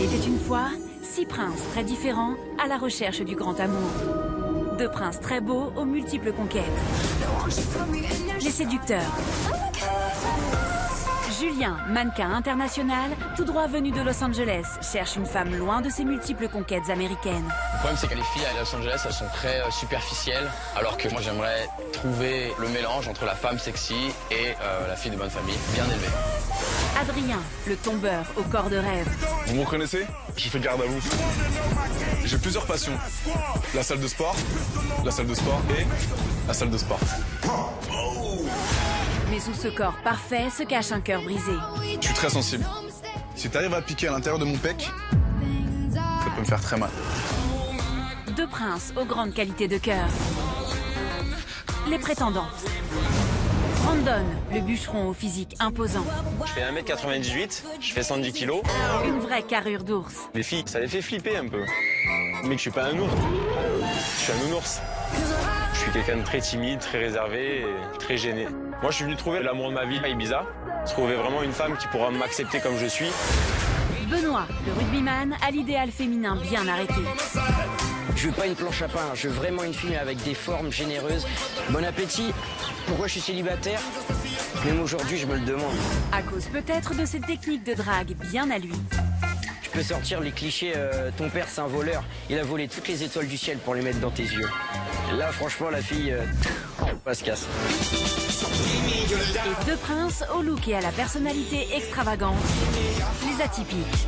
était une fois 6 princes très différents à la recherche du grand amour. 2 princes très beaux aux multiples conquêtes. Les séducteurs. Julien, mannequin international, tout droit venu de Los Angeles, cherche une femme loin de ses multiples conquêtes américaines. Le problème, c'est que les filles à Los Angeles, elles sont très superficielles, alors que moi, j'aimerais trouver le mélange entre la femme sexy et la fille de bonne famille, bien élevée. Adrien, le tombeur au corps de rêve. Vous me reconnaissez? J'ai fait garde à vous. J'ai plusieurs passions. La salle de sport et la salle de sport. Mais sous ce corps parfait se cache un cœur brisé. Je suis très sensible. Si t'arrives à piquer à l'intérieur de mon pec, ça peut me faire très mal. 2 princes aux grandes qualités de cœur. Les prétendantes. Brandon, le bûcheron au physique imposant. Je fais 1m98, je fais 110 kg. Une vraie carrure d'ours. Les filles, ça les fait flipper un peu. Mais je suis pas un ours. Je suis un nounours. Je suis quelqu'un de très timide, très réservé et très gêné. Moi, je suis venu trouver l'amour de ma vie à Ibiza. Trouver vraiment une femme qui pourra m'accepter comme je suis. Benoît, le rugbyman, a l'idéal féminin bien arrêté. Je veux pas une planche à pain, je veux vraiment une fille avec des formes généreuses. Bon appétit. Pourquoi je suis célibataire? Même aujourd'hui, je me le demande. À cause peut-être de ses techniques de drague bien à lui. Tu peux sortir les clichés, ton père c'est un voleur. Il a volé toutes les étoiles du ciel pour les mettre dans tes yeux. Là, franchement, la fille, elle se casse. Et 2 princes au look et à la personnalité extravagante. Les atypiques.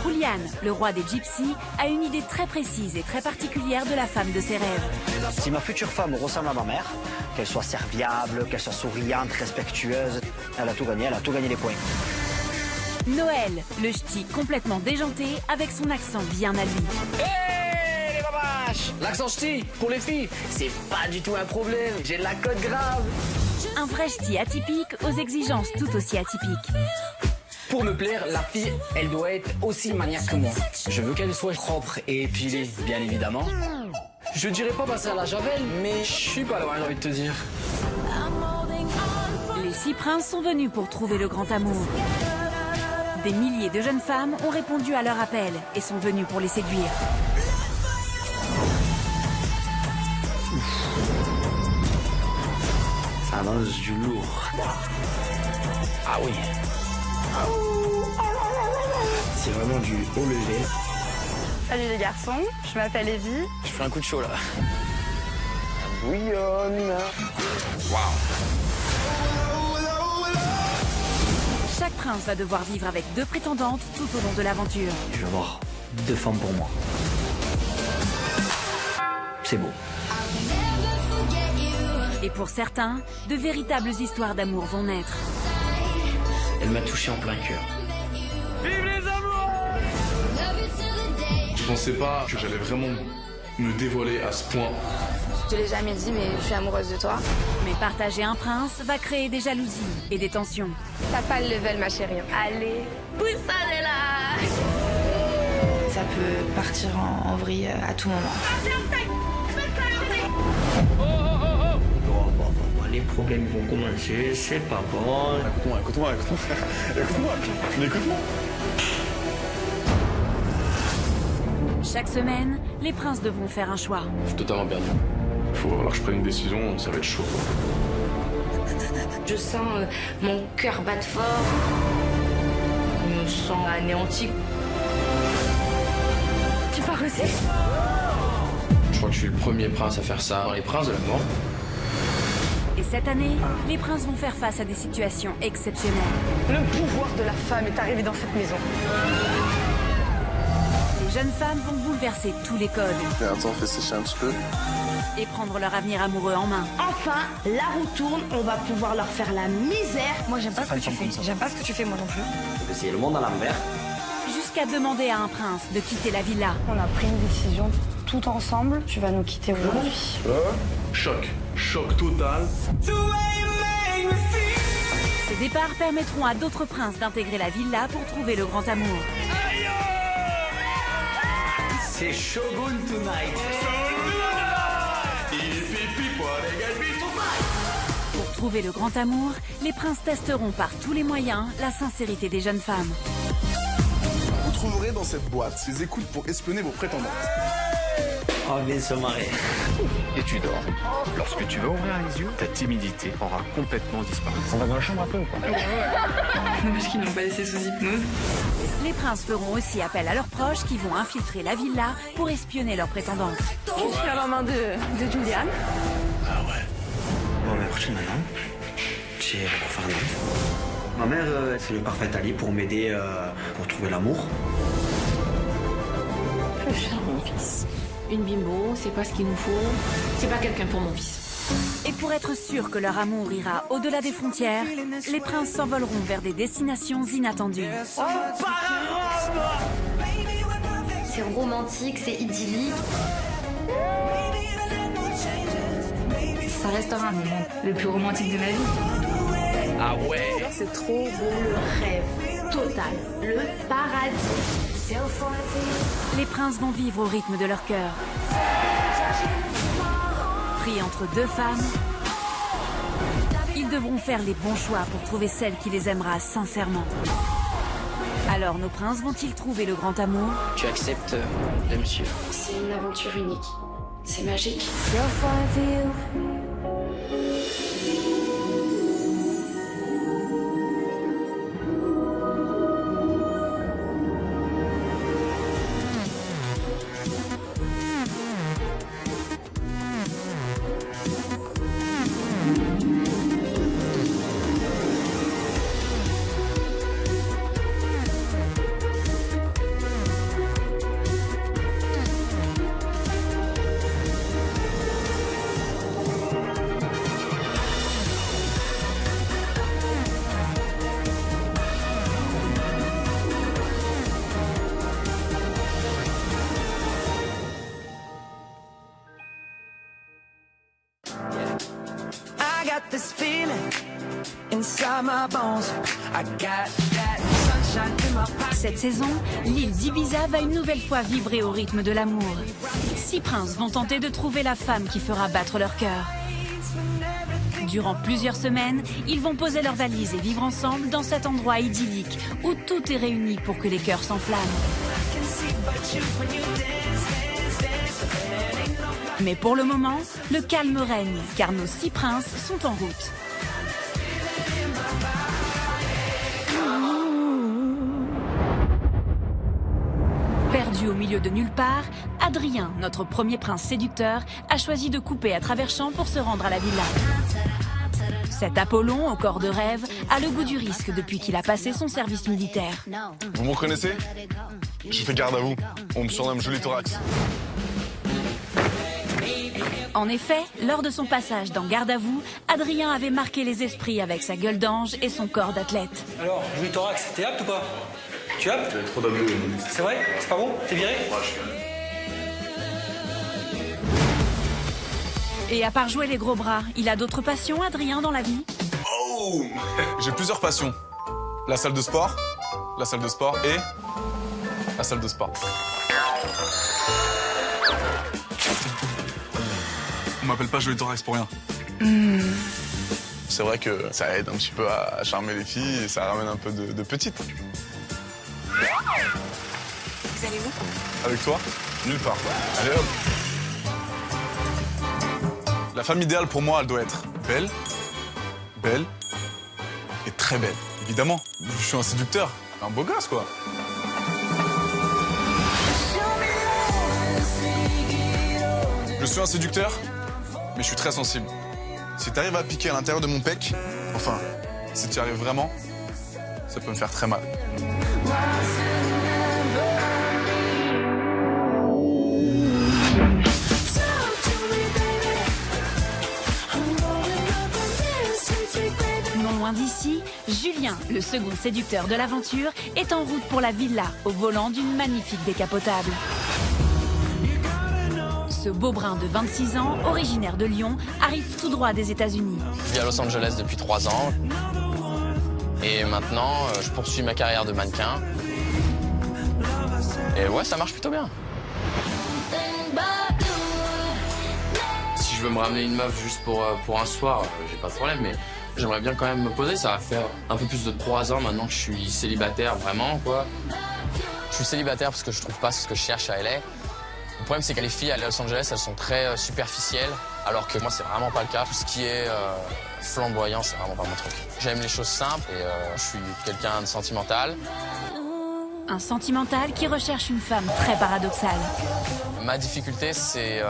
Julian, le roi des gypsies, a une idée très précise et très particulière de la femme de ses rêves. Si ma future femme ressemble à ma mère, qu'elle soit serviable, qu'elle soit souriante, respectueuse, elle a tout gagné les points. Noël, le ch'ti complètement déjanté avec son accent bien à lui. Hey les babaches! L'accent ch'ti, pour les filles, c'est pas du tout un problème. J'ai de la cote grave. Un vrai ch'ti atypique aux exigences tout aussi atypiques. Pour me plaire, la fille, elle doit être aussi maniaque que moi. Je veux qu'elle soit propre et épilée, bien évidemment. Je dirais pas passer à la javel, mais je suis pas loin, j'ai envie de te dire. Les 6 princes sont venus pour trouver le grand amour. Des milliers de jeunes femmes ont répondu à leur appel et sont venues pour les séduire. Ça annonce du lourd. Ah oui. C'est vraiment du haut level. Salut les garçons, je m'appelle Evie. Je fais un coup de chaud là. Bouillonne. Chaque prince va devoir vivre avec 2 prétendantes tout au long de l'aventure. Je vais avoir 2 femmes pour moi. C'est beau. Et pour certains, de véritables histoires d'amour vont naître. Elle m'a touché en plein cœur. Je pensais pas que j'allais vraiment me dévoiler à ce point. Je te l'ai jamais dit, mais je suis amoureuse de toi. Mais partager un prince va créer des jalousies et des tensions. T'as pas le level, ma chérie. Allez, pousse ça de là. Ça peut partir en vrille à tout moment. Les problèmes vont commencer, c'est pas bon. Écoute-moi. Chaque semaine, les princes devront faire un choix. Je suis totalement perdu. Faut alors que je prenne une décision, ça va être chaud. Je sens mon cœur battre fort. Je me sens anéanti. Tu pars aussi? Je crois que je suis le premier prince à faire ça dans les princes de l'amour. Et cette année, les princes vont faire face à des situations exceptionnelles. Le pouvoir de la femme est arrivé dans cette maison. Les jeunes femmes vont bouleverser tous les codes Attends, fais sécher un petit peu. et prendre leur avenir amoureux en main. Enfin, la roue tourne, on va pouvoir leur faire la misère. Moi, j'aime pas ce que tu fais. J'aime pas ce que tu fais, moi non plus. C'est le monde à l'envers. Jusqu'à demander à un prince de quitter la villa. On a pris une décision tout ensemble. Tu vas nous quitter aujourd'hui. Choc total. Ces départs permettront à d'autres princes d'intégrer la villa pour trouver le grand amour. C'est Shogun Tonight. Pour trouver le grand amour, les princes testeront par tous les moyens la sincérité des jeunes femmes. Vous trouverez dans cette boîte ces écoutes pour espionner vos prétendantes. On vient de se marier. Et tu dors. Lorsque tu vas ouvrir les yeux, ta timidité aura complètement disparu. On va dans la chambre un peu ou pas? Parce qu'ils n'ont pas laissé sous hypnose. Les princes feront aussi appel à leurs proches qui vont infiltrer la villa pour espionner leurs prétendantes. Je suis la maman de Juliane. Bon, mais prochaine maintenant, j'ai pour faire un homme. Ma mère, c'est le parfait allié pour m'aider pour trouver l'amour. Je cherche mon fils. Une bimbo, c'est pas ce qu'il nous faut. C'est pas quelqu'un pour mon fils. Et pour être sûr que leur amour ira au-delà des frontières, les princes s'envoleront vers des destinations inattendues. C'est romantique, c'est idyllique. Ça restera un moment le plus romantique de ma vie. Ah ouais. C'est trop beau, le rêve total, le paradis. Les princes vont vivre au rythme de leur cœur. Pris entre deux femmes, ils devront faire les bons choix pour trouver celle qui les aimera sincèrement. Alors nos princes vont-ils trouver le grand amour? Tu acceptes de me suivre? C'est une aventure unique. C'est magique. Cette saison, l'île d'Ibiza va une nouvelle fois vibrer au rythme de l'amour. 6 princes vont tenter de trouver la femme qui fera battre leur cœur. Durant plusieurs semaines, ils vont poser leurs valises et vivre ensemble dans cet endroit idyllique où tout est réuni pour que les cœurs s'enflamment. Mais pour le moment, le calme règne car nos 6 princes sont en route. Perdu au milieu de nulle part, Adrien, notre premier prince séducteur, a choisi de couper à travers champs pour se rendre à la villa. Cet Apollon, au corps de rêve, a le goût du risque depuis qu'il a passé son service militaire. Vous me reconnaissez? J'ai fait garde à vous. On me surnomme Joli Thorax. En effet, lors de son passage dans Garde à vous, Adrien avait marqué les esprits avec sa gueule d'ange et son corps d'athlète. Alors, Joli Thorax, t'es apte ou pas? Tu es apte? J'ai trop d'abdos. C'est vrai? C'est pas bon? T'es viré? Et à part jouer les gros bras, il a d'autres passions, Adrien, dans la vie? Oh! J'ai plusieurs passions. La salle de sport et la salle de spa. On m'appelle pas Joli Thorax pour rien. C'est vrai que ça aide un petit peu à charmer les filles et ça ramène un peu de petites. Vous allez où? Avec toi? Nulle part. Allez hop! La femme idéale pour moi, elle doit être belle et très belle. Évidemment, je suis un séducteur, un beau gosse quoi. Je suis un séducteur, mais je suis très sensible. Si tu arrives à piquer à l'intérieur de mon pec, enfin, si tu y arrives vraiment, ça peut me faire très mal. Non loin d'ici, Julien, le second séducteur de l'aventure, est en route pour la villa, au volant d'une magnifique décapotable. Ce beau brun de 26 ans, originaire de Lyon, arrive tout droit des États-Unis. Je vis à Los Angeles depuis 3 ans. Et maintenant, je poursuis ma carrière de mannequin. Et ouais, ça marche plutôt bien. Si je veux me ramener une meuf juste pour un soir, j'ai pas de problème, mais J'aimerais bien quand même me poser, ça va faire un peu plus de 3 ans maintenant que je suis célibataire, vraiment, quoi. Je suis célibataire parce que je trouve pas ce que je cherche à LA. Le problème, c'est que les filles à Los Angeles, elles sont très superficielles, alors que moi, c'est vraiment pas le cas. Tout ce qui est flamboyant, c'est vraiment pas mon truc. J'aime les choses simples et je suis quelqu'un de sentimental. Un sentimental qui recherche une femme très paradoxale. Ma difficulté, c'est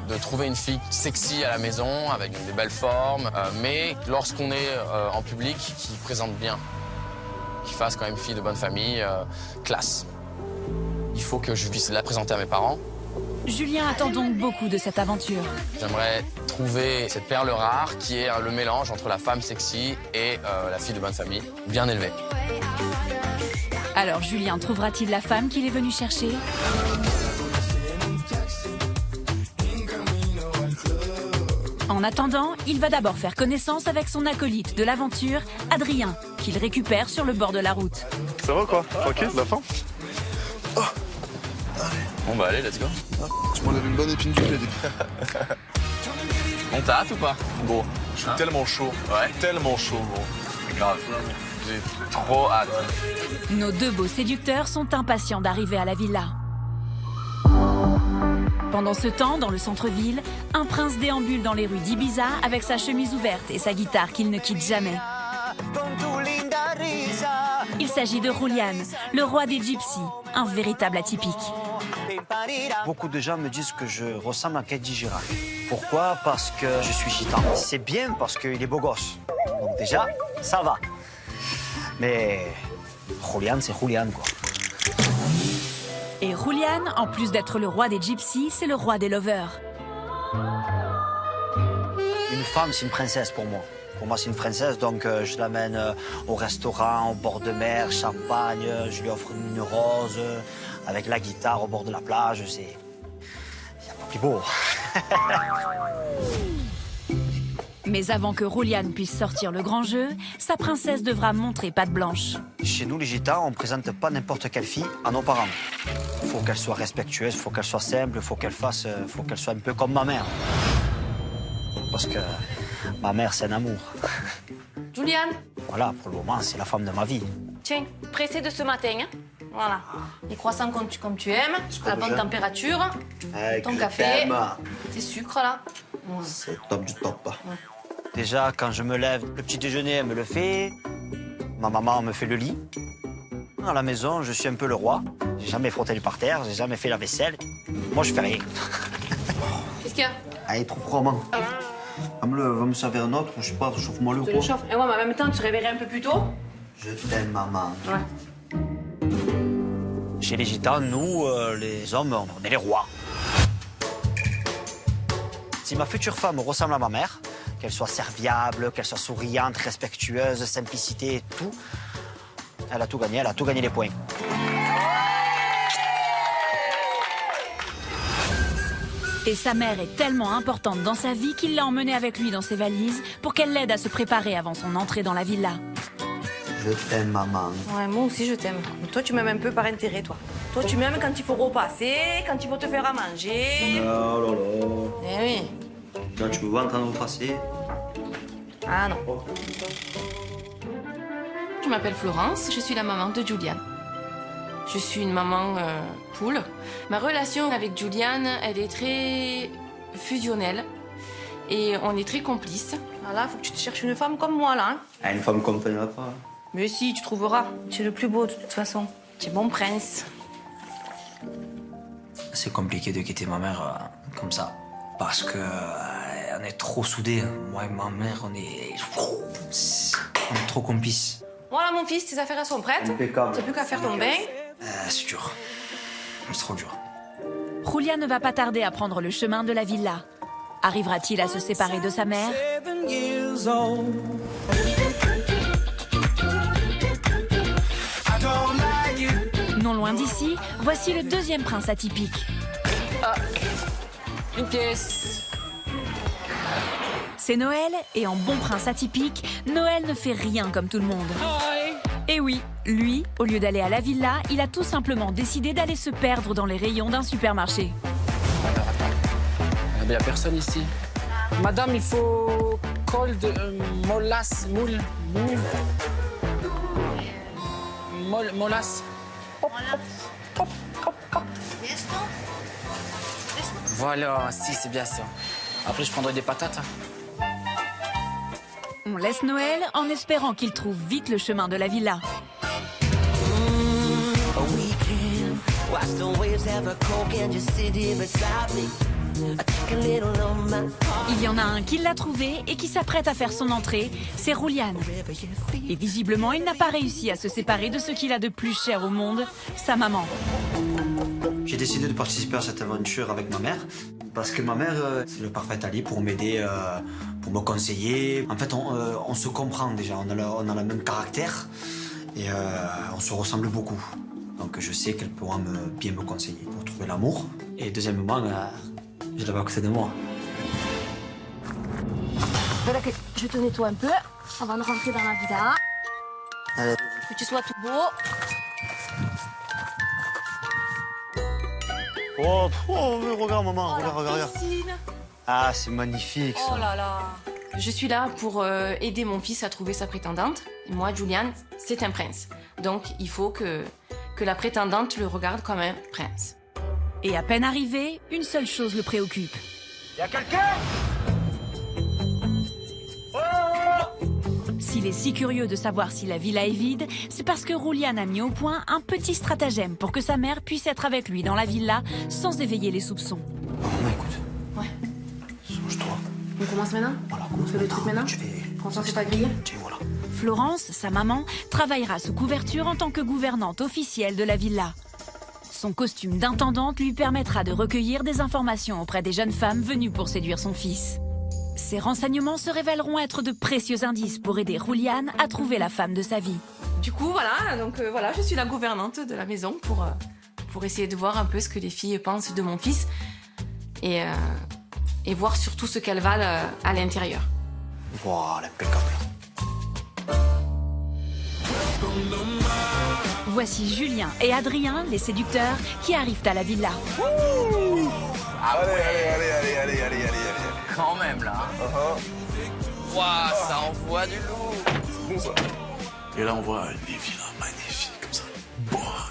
de trouver une fille sexy à la maison, avec des belles formes, mais lorsqu'on est en public, qui présente bien, qui fasse quand même fille de bonne famille, classe. Il faut que je puisse la présenter à mes parents. Julien attend donc beaucoup de cette aventure. J'aimerais trouver cette perle rare qui est le mélange entre la femme sexy et la fille de bonne famille, bien élevée. Alors Julien trouvera-t-il la femme qu'il est venu chercher? En attendant, il va d'abord faire connaissance avec son acolyte de l'aventure, Adrien, qu'il récupère sur le bord de la route. Ça va quoi? Tranquille, la fin? Oh. Bon bah allez, let's go. Je m'enlève une bonne épine du pied. On t'a hâte ou pas? Gros, je suis tellement chaud. Ouais. Tellement chaud, gros. Grave. J'ai trop hâte. Nos deux beaux séducteurs sont impatients d'arriver à la villa. Pendant ce temps, dans le centre-ville, un prince déambule dans les rues d'Ibiza avec sa chemise ouverte et sa guitare qu'il ne quitte jamais. Il s'agit de Julian, le roi des gypsies, un véritable atypique. Beaucoup de gens me disent que je ressemble à Kenji Girac. Pourquoi? Parce que je suis gitan. C'est bien parce qu'il est beau gosse. Donc déjà, ça va. Mais Julian, c'est Julian, quoi. Et Julian, en plus d'être le roi des gypsies, c'est le roi des lovers. Une femme, c'est une princesse pour moi. Pour moi, c'est une princesse, donc je l'amène au restaurant, au bord de mer, champagne, je lui offre une rose, avec la guitare au bord de la plage, c'est... Il n'y a pas plus beau. Mais avant que Julian puisse sortir le grand jeu, sa princesse devra montrer patte blanche. Chez nous, les gitans, on ne présente pas n'importe quelle fille à nos parents. Il faut qu'elle soit respectueuse, il faut qu'elle soit simple, il faut qu'elle soit un peu comme ma mère. Parce que ma mère, c'est un amour. Julian. Voilà, pour le moment, c'est la femme de ma vie. Tiens, pressé de ce matin, hein. Voilà. Les croissants comme tu aimes, à la bonne température, ton café, tes sucres, là. C'est top du top. Déjà, quand je me lève, le petit déjeuner, elle me le fait. Ma maman me fait le lit. À la maison, je suis un peu le roi. J'ai jamais frotté le parterre, j'ai jamais fait la vaisselle. Moi, je fais rien. Qu'est-ce qu'il y a? Ah, il est trop froid, maman. Va me servir un autre, ou je sais pas, chauffe-moi le Je quoi. le chauffe. Et moi, en même temps, tu te réveillerais un peu plus tôt? Je t'aime, maman. Ouais. Chez les gitans, nous, les hommes, on est les rois. Si ma future femme ressemble à ma mère, qu'elle soit serviable, qu'elle soit souriante, respectueuse, simplicité, tout, elle a tout gagné les points. Et sa mère est tellement importante dans sa vie qu'il l'a emmenée avec lui dans ses valises pour qu'elle l'aide à se préparer avant son entrée dans la villa. Je t'aime, maman. Ouais, moi aussi, je t'aime. Mais toi, tu m'aimes un peu par intérêt, toi. Toi, tu m'aimes quand il faut repasser, quand il faut te faire à manger. Oh là là. Eh oui. Là, tu me vois en train de repasser? Ah non. Je m'appelle Florence, je suis la maman de Julian. Je suis une maman poule. Ma relation avec Julian, elle est très fusionnelle. Et on est très complices. Voilà, faut que tu te cherches une femme comme moi, là. Hein. Ah, une femme comme toi, il n'y en a pas. Mais si, tu trouveras. Tu es le plus beau, de toute façon. Tu es mon prince. C'est compliqué de quitter ma mère comme ça. Parce que on est trop soudés. Moi et ma mère, on est trop complices. Voilà, mon fils, tes affaires elles sont prêtes. Impeccable. T'as plus qu'à faire ton bain. C'est dur. C'est trop dur. Julian ne va pas tarder à prendre le chemin de la villa. Arrivera-t-il à se séparer de sa mère? Non loin d'ici, voici le deuxième prince atypique. Ah, une pièce. C'est Noël, et en bon prince atypique, Noël ne fait rien comme tout le monde. Et oui, lui, au lieu d'aller à la villa, il a tout simplement décidé d'aller se perdre dans les rayons d'un supermarché. Il n'y a personne ici. Madame, il faut cold molasse, molasse. Voilà, si, c'est bien ça. Après, je prendrai des patates. On laisse Noël en espérant qu'il trouve vite le chemin de la villa. Il y en a un qui l'a trouvé et qui s'apprête à faire son entrée, c'est Rouliane. Et visiblement, il n'a pas réussi à se séparer de ce qu'il a de plus cher au monde, sa maman. J'ai décidé de participer à cette aventure avec ma mère, parce que ma mère, c'est le parfait allié pour m'aider, pour me conseiller. En fait, on se comprend déjà, on a le même caractère et on se ressemble beaucoup. Donc je sais qu'elle pourra bien me conseiller pour trouver l'amour. Et deuxièmement, je l'avais à côté de moi. Voilà que je te nettoie un peu avant de rentrer dans la villa. Que tu sois tout beau. Oh, regarde maman, regarde. Ah, c'est magnifique ça. Oh là là. Je suis là pour aider mon fils à trouver sa prétendante. Et moi, Julian, c'est un prince. Donc, il faut que la prétendante le regarde comme un prince. Et à peine arrivé, une seule chose le préoccupe. Y a quelqu'un? S'il est si curieux de savoir si la villa est vide, c'est parce que Rouliane a mis au point un petit stratagème pour que sa mère puisse être avec lui dans la villa sans éveiller les soupçons. Maman, écoute. Ouais. Change-toi. On commence maintenant? Voilà, on fait le truc maintenant? Quand on fait pas griller? Tiens, voilà. Florence, sa maman, travaillera sous couverture en tant que gouvernante officielle de la villa. Son costume d'intendante lui permettra de recueillir des informations auprès des jeunes femmes venues pour séduire son fils. Ces renseignements se révéleront être de précieux indices pour aider Rouliane à trouver la femme de sa vie. Du coup, voilà, je suis la gouvernante de la maison pour essayer de voir un peu ce que les filles pensent de mon fils et voir surtout ce qu'elles valent à l'intérieur. Voilà, impeccable. Voici Julien et Adrien, les séducteurs, qui arrivent à la villa. Allez. Quand même, là. Waouh, ça envoie du lourd. Bon, ça. Et là, on voit des villas magnifiques, comme ça.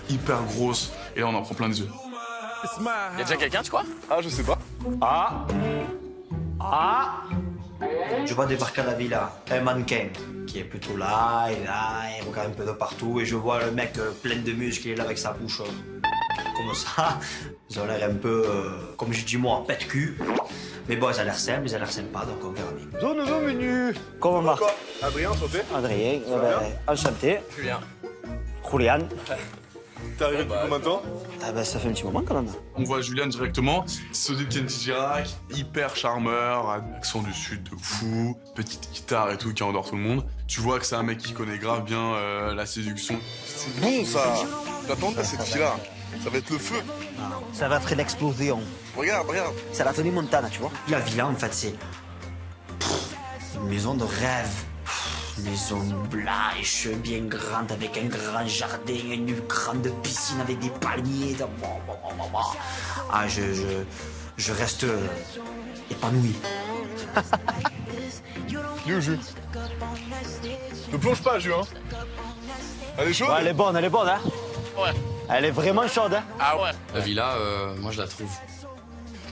Hyper grosses. Et là, on en prend plein les yeux. Y'a déjà quelqu'un, tu crois? Ah, je sais pas. Je vois débarquer à la villa un mannequin qui est plutôt là, il regarde un peu de partout. Et je vois le mec plein de muscles, il est là avec sa bouche comme ça. Ils ont l'air un peu, comme je dis moi, pète cul. Mais bon, ils ont l'air simples, ils ont l'air sympas, donc on verra bien. Deux nouveaux menus. Comment va? Adrien, enchanté. Adrien, enchanté. Julien. Julian. T'es arrivé depuis combien de temps? Ah ben, ça fait un petit moment quand même. On voit Julien directement, Sodi de Kenji Girac, hyper charmeur, accent du sud de fou, petite guitare et tout qui endort tout le monde. Tu vois que c'est un mec qui connaît grave bien la séduction. C'est bon ça. J'attends à cette fille-là. Ça va être le feu. Ça va être l'explosion. Regarde. C'est la Tony Montana, tu vois. La villa, en fait, c'est une maison de rêve. Une maison blanche, bien grande, avec un grand jardin, une grande piscine avec des palmiers. Ah, je reste épanoui. Il est où, Jules? Ne plonge pas, Jules, hein. Elle est chaude? Ouais, elle est bonne, hein. Ouais. Elle est vraiment chaude, hein. Ah ouais. La villa, moi, je la trouve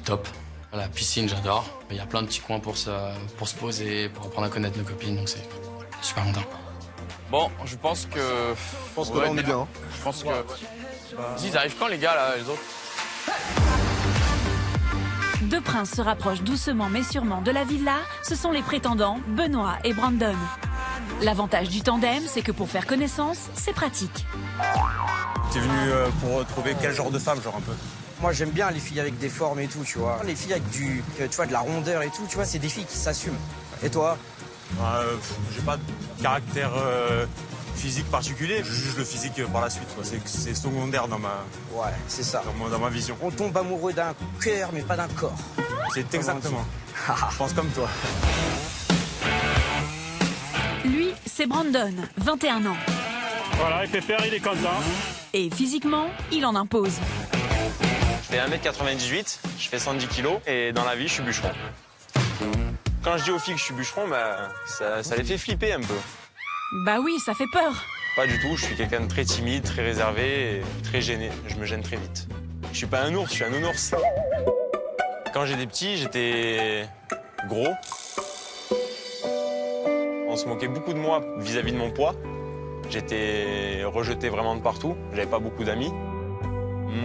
top. La piscine, j'adore. Il y a plein de petits coins pour se poser, pour apprendre à connaître nos copines, donc c'est super content. Bon, je pense que... Je pense que là, on est bien. Je pense que... Ils arrivent quand, les gars, là, les autres? Deux princes se rapprochent doucement mais sûrement de la villa. Ce sont les prétendants Benoît et Brandon. L'avantage du tandem, c'est que pour faire connaissance, c'est pratique. T'es venu pour trouver quel genre de femme, genre un peu? Moi, j'aime bien les filles avec des formes et tout, tu vois. Les filles avec tu vois, de la rondeur et tout, tu vois, c'est des filles qui s'assument. Et toi? J'ai pas de caractère physique particulier, je juge le physique par la suite. C'est secondaire dans ma... Ouais, c'est ça. Dans ma vision. On tombe amoureux d'un cœur, mais pas d'un corps. C'est exactement. Je pense comme toi. Lui, c'est Brandon, 21 ans. Voilà, et Pépère, il est content. Et physiquement, il en impose. Je fais 1m98, je fais 110 kg et dans la vie, je suis bûcheron. quand je dis aux filles que je suis bûcheron, bah, ça les fait flipper un peu. Bah oui, ça fait peur. Pas du tout, je suis quelqu'un de très timide, très réservé et très gêné. Je me gêne très vite. Je suis pas un ours, je suis un nounours. Quand j'étais petit, j'étais gros. On se moquait beaucoup de moi vis-à-vis de mon poids. J'étais rejeté vraiment de partout, j'avais pas beaucoup d'amis.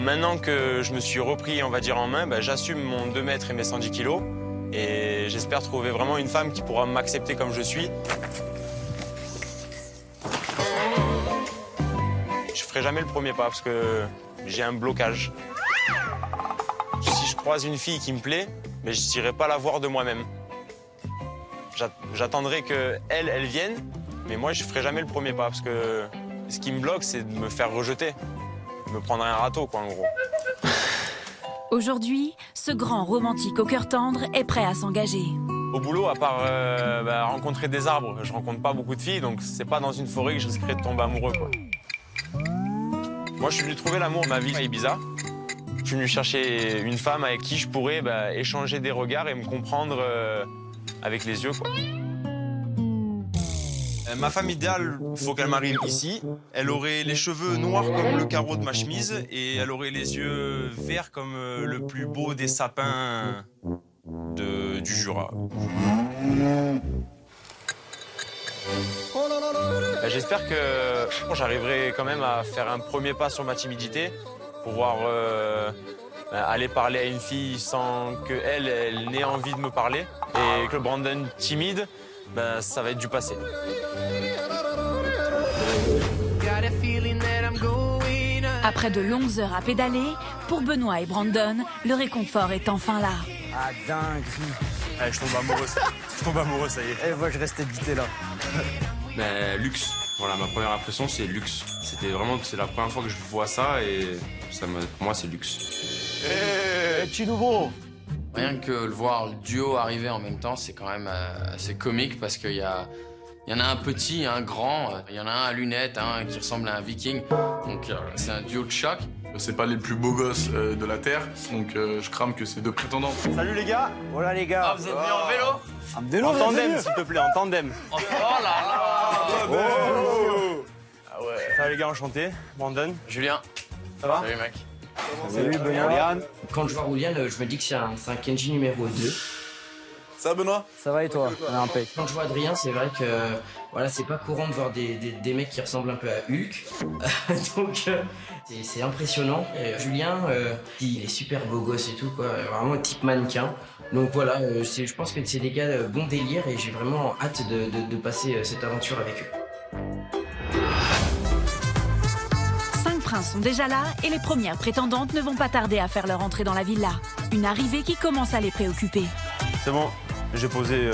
Maintenant que je me suis repris, on va dire, en main, bah, j'assume mon 2 mètres et mes 110 kilos. Et j'espère trouver vraiment une femme qui pourra m'accepter comme je suis. Je ferai jamais le premier pas parce que j'ai un blocage. Si je croise une fille qui me plaît, mais je n'irai pas la voir de moi-même. J'attendrai qu'elle vienne, mais moi je ferai jamais le premier pas parce que ce qui me bloque, c'est de me faire rejeter. Me prendre un râteau, quoi, en gros. Aujourd'hui, ce grand romantique au cœur tendre est prêt à s'engager. Au boulot, à part rencontrer des arbres, je rencontre pas beaucoup de filles, donc c'est pas dans une forêt que je risquerais de tomber amoureux, quoi. Moi, je suis venu trouver l'amour de ma vie à Ibiza. Je suis venu chercher une femme avec qui je pourrais échanger des regards et me comprendre avec les yeux, quoi. Ma femme idéale, il faut qu'elle m'arrive ici. Elle aurait les cheveux noirs comme le carreau de ma chemise et elle aurait les yeux verts comme le plus beau des sapins du Jura. J'espère que j'arriverai quand même à faire un premier pas sur ma timidité, pouvoir aller parler à une fille sans qu'elle n'ait envie de me parler et que le Brandon timide, ça va être du passé. Après de longues heures à pédaler, pour Benoît et Brandon, le réconfort est enfin là. Ah, dinguerie. Allez, je tombe amoureux, ça y est. Et moi, je reste habité là. Luxe. Voilà, ma première impression, c'est luxe. C'est la première fois que je vois ça et pour moi, c'est luxe. Petit nouveau. Rien que le voir le duo arriver en même temps, c'est quand même assez comique parce qu'il y en a un petit, un grand, il y en a un à lunettes, un qui ressemble à un viking. Donc c'est un duo de choc. C'est pas les plus beaux gosses de la Terre, donc je crame que c'est 2 prétendants. Salut les gars. Voilà les gars. Ah, vous êtes venus en vélo? En vélo, en tandem, s'il te plaît, en tandem. Oh là là. Ah ouais. Salut les gars, enchanté. Brandon. Julien. Ça va? Salut mec. Salut Benoît. Quand je vois Julian, je me dis que c'est un Kenji numéro 2. Ça va Benoît? Ça va et toi? On est impec. Quand je vois Adrien, c'est vrai que voilà, c'est pas courant de voir des mecs qui ressemblent un peu à Hulk. Donc c'est impressionnant. Et Julien, il est super beau gosse et tout, quoi. Vraiment type mannequin. Donc voilà, je pense que c'est des gars bon délire et j'ai vraiment hâte de passer cette aventure avec eux. 5 princes sont déjà là et les premières prétendantes ne vont pas tarder à faire leur entrée dans la villa. Une arrivée qui commence à les préoccuper. C'est bon, j'ai posé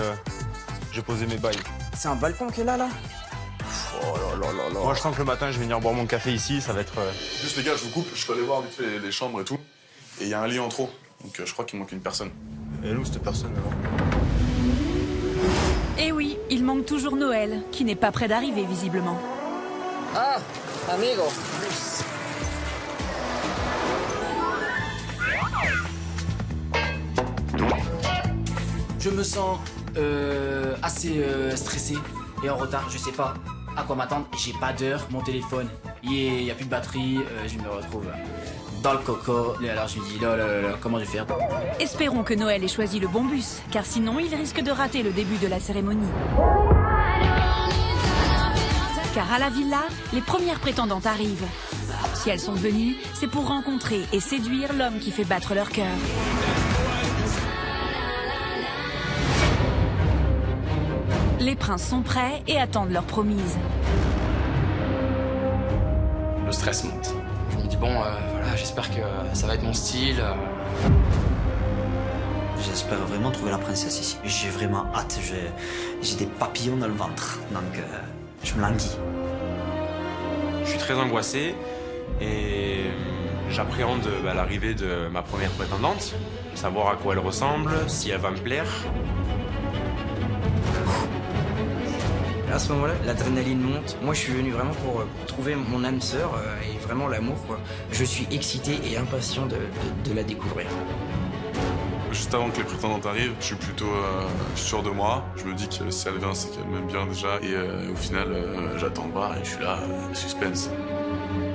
mes bails. C'est un balcon qui est là? Oh là là là là. Moi, je sens que le matin, je vais venir boire mon café ici, ça va être... Juste les gars, je vous coupe, je peux aller voir vite fait les chambres et tout. Et il y a un lit en trop, donc je crois qu'il manque une personne. Et où cette personne alors? Et oui, il manque toujours Noël, qui n'est pas près d'arriver visiblement. Ah, amigo. Je me sens assez stressé et en retard, je sais pas à quoi m'attendre. J'ai pas d'heure, mon téléphone, il y a plus de batterie, je me retrouve dans le coco. Alors je me dis, là, comment je vais faire? Espérons que Noël ait choisi le bon bus, car sinon il risque de rater le début de la cérémonie. Car à la villa, les premières prétendantes arrivent. Si elles sont venues, c'est pour rencontrer et séduire l'homme qui fait battre leur cœur. Les princes sont prêts et attendent leur promise. Le stress monte. Je me dis bon, voilà, j'espère que ça va être mon style. J'espère vraiment trouver la princesse ici. J'ai vraiment hâte, j'ai des papillons dans le ventre, donc je me languis. Je suis très angoissé et j'appréhende l'arrivée de ma première prétendante, savoir à quoi elle ressemble, si elle va me plaire. À ce moment-là, l'adrénaline monte. Moi, je suis venu vraiment pour trouver mon âme sœur et vraiment l'amour, quoi. Je suis excité et impatient de la découvrir. Juste avant que les prétendantes arrivent, je suis plutôt sûr de moi. Je me dis que si elle vient, c'est qu'elle m'aime bien déjà. Et au final, j'attends de voir et je suis là, suspense.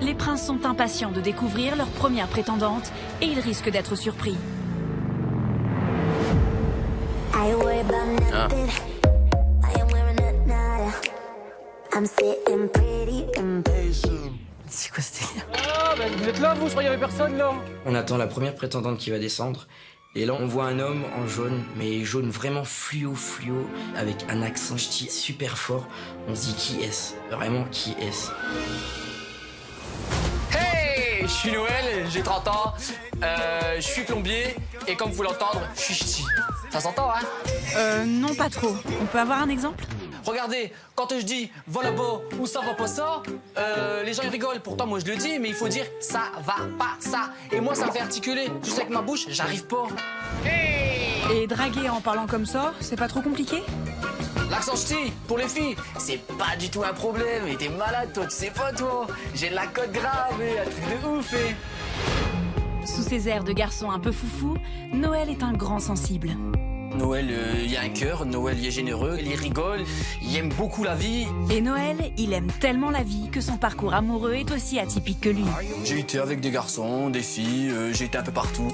Les princes sont impatients de découvrir leur première prétendante et ils risquent d'être surpris. Ah. C'est quoi ce délire? Ah, bah, vous êtes là, vous? Je crois qu'il y avait personne, là. On attend la première prétendante qui va descendre. Et là, on voit un homme en jaune, mais jaune vraiment fluo, avec un accent ch'ti super fort. On se dit qui est-ce? Vraiment, qui est-ce? Hey, je suis Noël, j'ai 30 ans, je suis plombier et comme vous l'entendre, je suis ch'ti. Ça s'entend, hein? Non, pas trop. On peut avoir un exemple? Regardez, quand je dis va là-bas ou ça va pas ça, les gens ils rigolent. Pourtant moi je le dis, mais il faut dire ça va pas ça. Et moi ça me fait articuler. Juste avec ma bouche, j'arrive pas. Hey! Et draguer en parlant comme ça, c'est pas trop compliqué? L'accent ch'ti, pour les filles, c'est pas du tout un problème. Et t'es malade toi, tu sais pas toi. J'ai de la cote grave et un truc de ouf et... Sous ses airs de garçon un peu foufou, Noël est un grand sensible. Noël, il y a un cœur, Noël, il est généreux, il rigole, il aime beaucoup la vie. Et Noël, il aime tellement la vie que son parcours amoureux est aussi atypique que lui. J'ai été avec des garçons, des filles, j'ai été un peu partout.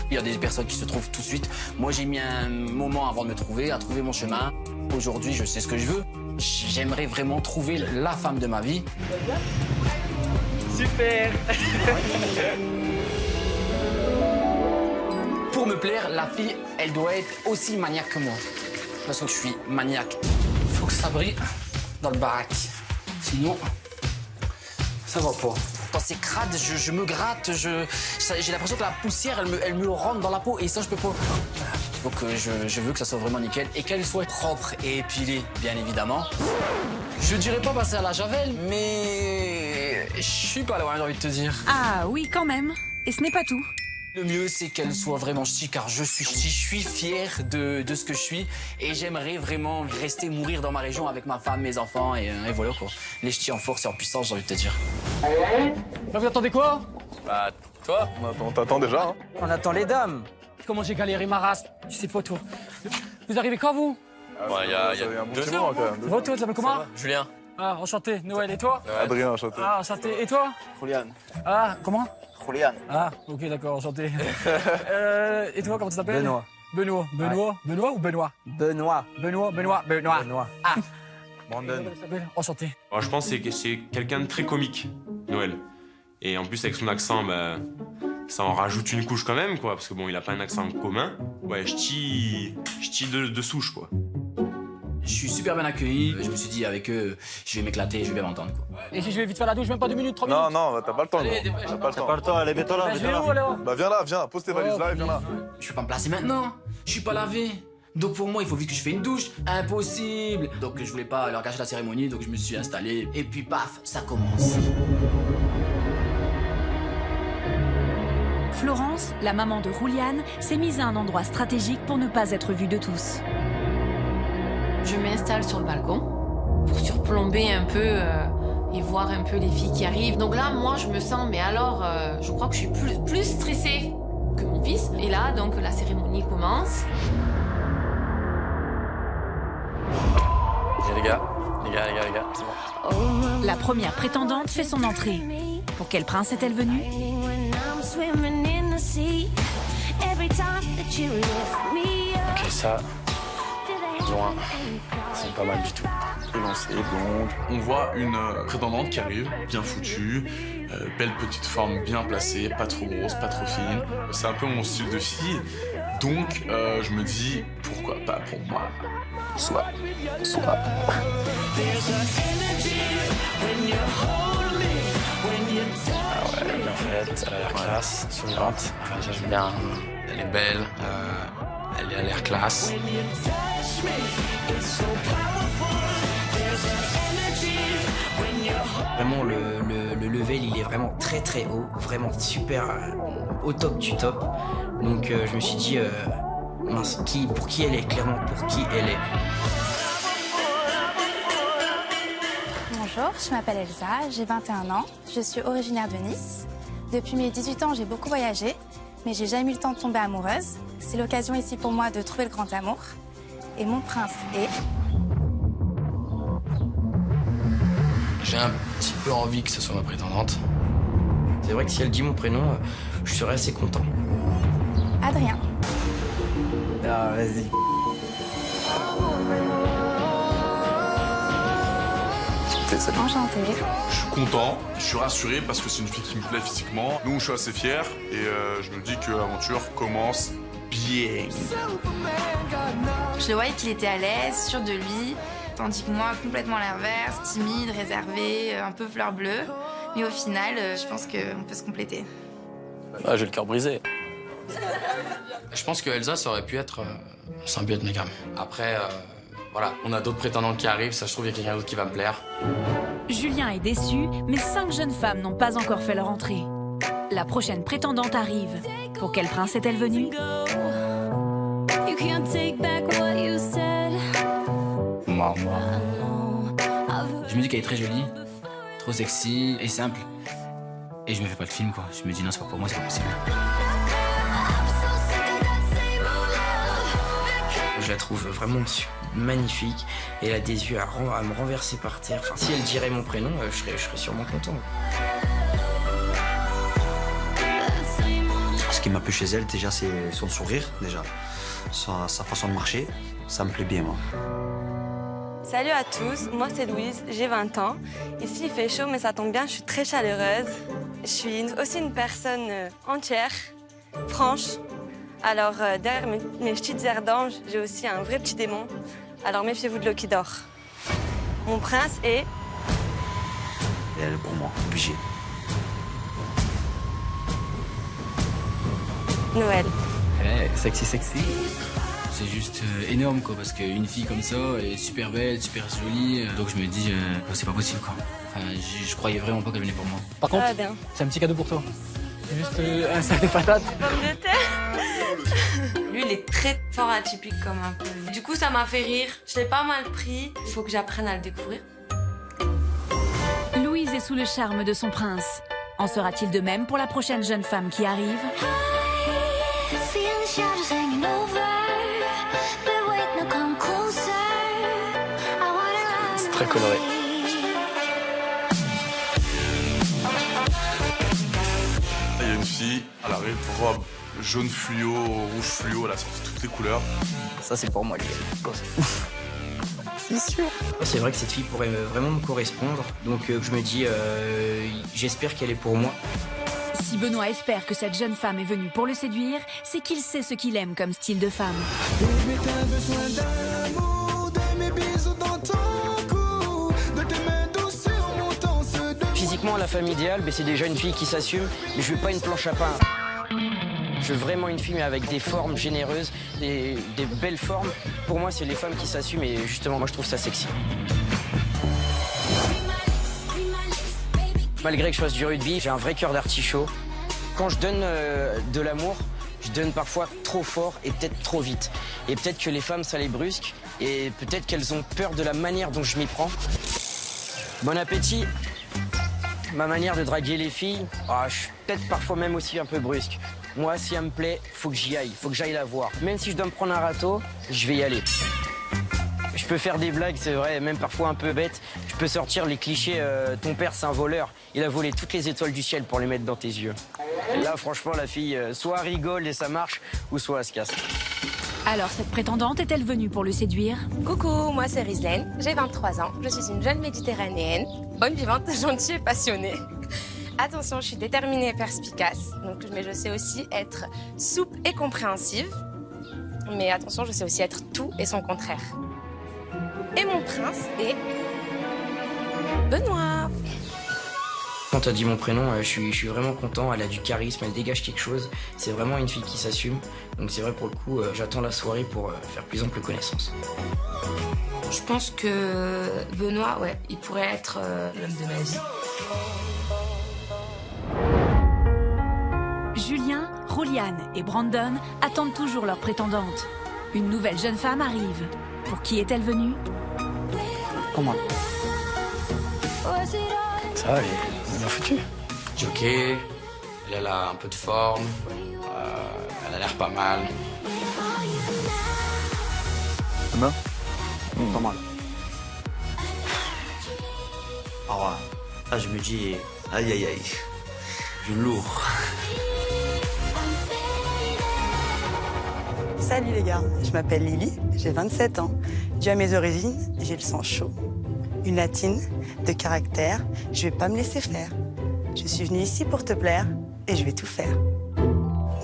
Il y a des personnes qui se trouvent tout de suite. Moi, j'ai mis un moment avant de me trouver, à trouver mon chemin. Aujourd'hui, je sais ce que je veux. J'aimerais vraiment trouver la femme de ma vie. Super. Pour me plaire, la fille, elle doit être aussi maniaque que moi. Parce que je suis maniaque. Faut que ça brille dans le baraque. Sinon, ça va pas. Quand c'est crade, je me gratte, j'ai l'impression que la poussière, elle me rentre dans la peau et ça, je peux pas. Donc je veux que ça soit vraiment nickel et qu'elle soit propre et épilée, bien évidemment. Je dirais pas passer à la javel, mais je suis pas loin, j'ai envie de te dire. Ah oui, quand même. Et ce n'est pas tout. Le mieux, c'est qu'elle soit vraiment ch'ti, car je suis ch'ti, je suis fier de ce que je suis et j'aimerais vraiment rester mourir dans ma région avec ma femme, mes enfants et voilà quoi. Les ch'tis en force et en puissance, j'ai envie de te dire. Là, vous attendez quoi? Bah, toi? On t'attend déjà, hein? On attend les dames. Comment j'ai galéré ma race, tu sais pas toi. Vous arrivez quand, vous? Il y a 2 ans, quand même. Toi, tu t'appelles comment? Julien. Ah, enchanté. Noël, et toi? Adrien, enchanté. Ah, enchanté. Et toi? Julian. Ah, comment? Julian. Ah, ok, d'accord, enchanté. Et toi, comment tu t'appelles? Benoît. Benoît. Benoît? Ouais. Benoît ou Benoît? Benoît. Benoît. Ah. Brandon. Enchanté. Alors, je pense que c'est quelqu'un de très comique, Noël. Et en plus, avec son accent, bah, ça en rajoute une couche quand même, quoi. Parce que bon, il a pas un accent commun. Ouais, ch'ti de souche, quoi. Je suis super bien accueilli. Je me suis dit, avec eux, je vais m'éclater, je vais bien m'entendre, quoi. Et si je vais vite faire la douche, même pas 2 minutes, 3 minutes? Non, t'as pas le temps, Allez, gros. dépêche. T'as pas le temps. Pas le temps, allez, mets-toi là, Bah, je vais où, alors? Bah viens, pose tes valises là et viens là. Je peux pas me placer maintenant. Je suis pas lavé. Donc pour moi, il faut vite que je fasse une douche. Impossible. Donc je voulais pas leur gâcher la cérémonie, donc je me suis installé. Et puis paf, ça commence. Florence, la maman de Julian, s'est mise à un endroit stratégique pour ne pas être vue de tous. Je m'installe sur le balcon pour surplomber un peu et voir un peu les filles qui arrivent. Donc là, moi, je me sens, mais alors, je crois que je suis plus stressée que mon fils. Et là, donc, la cérémonie commence. Les gars, c'est bon. La première prétendante fait son entrée. Pour quel prince est-elle venue? Ok, ça, loin, c'est pas mal du tout. Et lancé, donc. On voit une prétendante qui arrive, bien foutue, belle petite forme bien placée, pas trop grosse, pas trop fine. C'est un peu mon style de fille. Donc, je me dis, pourquoi pas pour moi? Soit. Ah ouais, bien faite, elle a l'air classe, souriante. Enfin, j'aime bien. Elle est belle, elle a l'air classe. Vraiment, le level, il est vraiment très très haut, vraiment super au top du top. Donc je me suis dit, mince, pour qui elle est, clairement, pour qui elle est. Bonjour, je m'appelle Elsa, j'ai 21 ans, je suis originaire de Nice. Depuis mes 18 ans, j'ai beaucoup voyagé mais j'ai jamais eu le temps de tomber amoureuse. C'est l'occasion ici pour moi de trouver le grand amour. Et mon prince est... J'ai un petit peu envie que ce soit ma prétendante. C'est vrai que si elle dit mon prénom, je serais assez content. Adrien. Ah, vas-y. Enchantée. Je suis content, je suis rassuré parce que c'est une fille qui me plaît physiquement. Donc je suis assez fier et je me dis que l'aventure commence bien. Je le voyais qu'il était à l'aise, sûr de lui, tandis que moi, complètement l'inverse, timide, réservée, un peu fleur bleue. Mais au final, je pense qu'on peut se compléter. Ah, j'ai le cœur brisé. Je pense que Elsa, ça aurait pu être un symbiote Megam. Après, voilà, on a d'autres prétendantes qui arrivent, ça je trouve qu'il y a quelqu'un d'autre qui va me plaire. Julien est déçu, mais 5 jeunes femmes n'ont pas encore fait leur entrée. La prochaine prétendante arrive. Pour quel prince est-elle venue? Maman. Je me dis qu'elle est très jolie, trop sexy et simple. Et je me fais pas de film, quoi. Je me dis non, c'est pas pour moi, c'est pas possible. Je la trouve vraiment magnifique et elle a des yeux à me renverser par terre. Enfin, si elle dirait mon prénom, je serais sûrement content. Ce qui m'a plu chez elle, déjà, c'est son sourire, déjà. Sa façon de marcher, ça me plaît bien, moi. Salut à tous, moi c'est Louise, j'ai 20 ans. Ici il fait chaud mais ça tombe bien, je suis très chaleureuse. Je suis aussi une personne entière, franche. Alors derrière mes petites airs d'ange, j'ai aussi un vrai petit démon. Alors méfiez-vous de l'eau qui dort. Mon prince est... Et elle est pour moi, obligé. Noël. Ouais, sexy. C'est juste énorme, quoi, parce qu'une fille comme ça est super belle, super jolie. Donc je me dis, c'est pas possible, quoi. Enfin, je croyais vraiment pas qu'elle venait pour moi. Par contre, c'est un petit cadeau pour toi. C'est juste un sac de patates. Pomme de terre. Lui, il est très fort atypique comme un peu. Du coup, ça m'a fait rire. Je l'ai pas mal pris. Il faut que j'apprenne à le découvrir. Louise est sous le charme de son prince. En sera-t-il de même pour la prochaine jeune femme qui arrive? C'est très coloré. Il y a une fille, elle arrive, robe jaune fluo, rouge fluo, elle a sorti toutes les couleurs. Ça, c'est pour moi, les gars. C'est sûr. C'est vrai que cette fille pourrait vraiment me correspondre. Donc je me dis, j'espère qu'elle est pour moi. Si Benoît espère que cette jeune femme est venue pour le séduire, c'est qu'il sait ce qu'il aime comme style de femme. Physiquement, la femme idéale, c'est déjà une fille qui s'assume, mais je veux pas une planche à pain. Je veux vraiment une fille avec des formes généreuses, des belles formes. Pour moi, c'est les femmes qui s'assument et justement, moi, je trouve ça sexy. Malgré que je fasse du rugby, j'ai un vrai cœur d'artichaut. Quand je donne de l'amour, je donne parfois trop fort et peut-être trop vite. Et peut-être que les femmes, ça les brusque et peut-être qu'elles ont peur de la manière dont je m'y prends. Bon appétit. Ma manière de draguer les filles, je suis peut-être parfois même aussi un peu brusque. Moi, si elle me plaît, faut que j'y aille, faut que j'aille la voir. Même si je dois me prendre un râteau, je vais y aller. Je peux faire des blagues, c'est vrai, même parfois un peu bêtes. Je peux sortir les clichés, ton père c'est un voleur, il a volé toutes les étoiles du ciel pour les mettre dans tes yeux. Et là, franchement, la fille, soit elle rigole et ça marche, ou soit elle se casse. Alors, cette prétendante est-elle venue pour le séduire? Coucou, moi c'est Rizlaine, j'ai 23 ans, je suis une jeune méditerranéenne, bonne vivante, gentille et passionnée. Attention, je suis déterminée et perspicace, mais je sais aussi être souple et compréhensive. Mais attention, je sais aussi être tout et son contraire. Et mon prince est... Benoît. Quand t'as dit mon prénom, je suis vraiment content, elle a du charisme, elle dégage quelque chose. C'est vraiment une fille qui s'assume. Donc c'est vrai, pour le coup, j'attends la soirée pour faire plus ample connaissance. Je pense que Benoît, il pourrait être l'homme de ma vie. Julien, Roliane et Brandon attendent toujours leur prétendante. Une nouvelle jeune femme arrive. Pour qui est-elle venue? Comment? Ça va, elle est bien foutue. Jockey, Elle a un peu de forme, elle a l'air pas mal. Ça va? Pas mal. Alors là, je me dis, aïe aïe aïe, du lourd. Salut les gars, je m'appelle Lily, j'ai 27 ans. Dû à mes origines, j'ai le sang chaud. Une latine, de caractère, je vais pas me laisser faire. Je suis venue ici pour te plaire et je vais tout faire.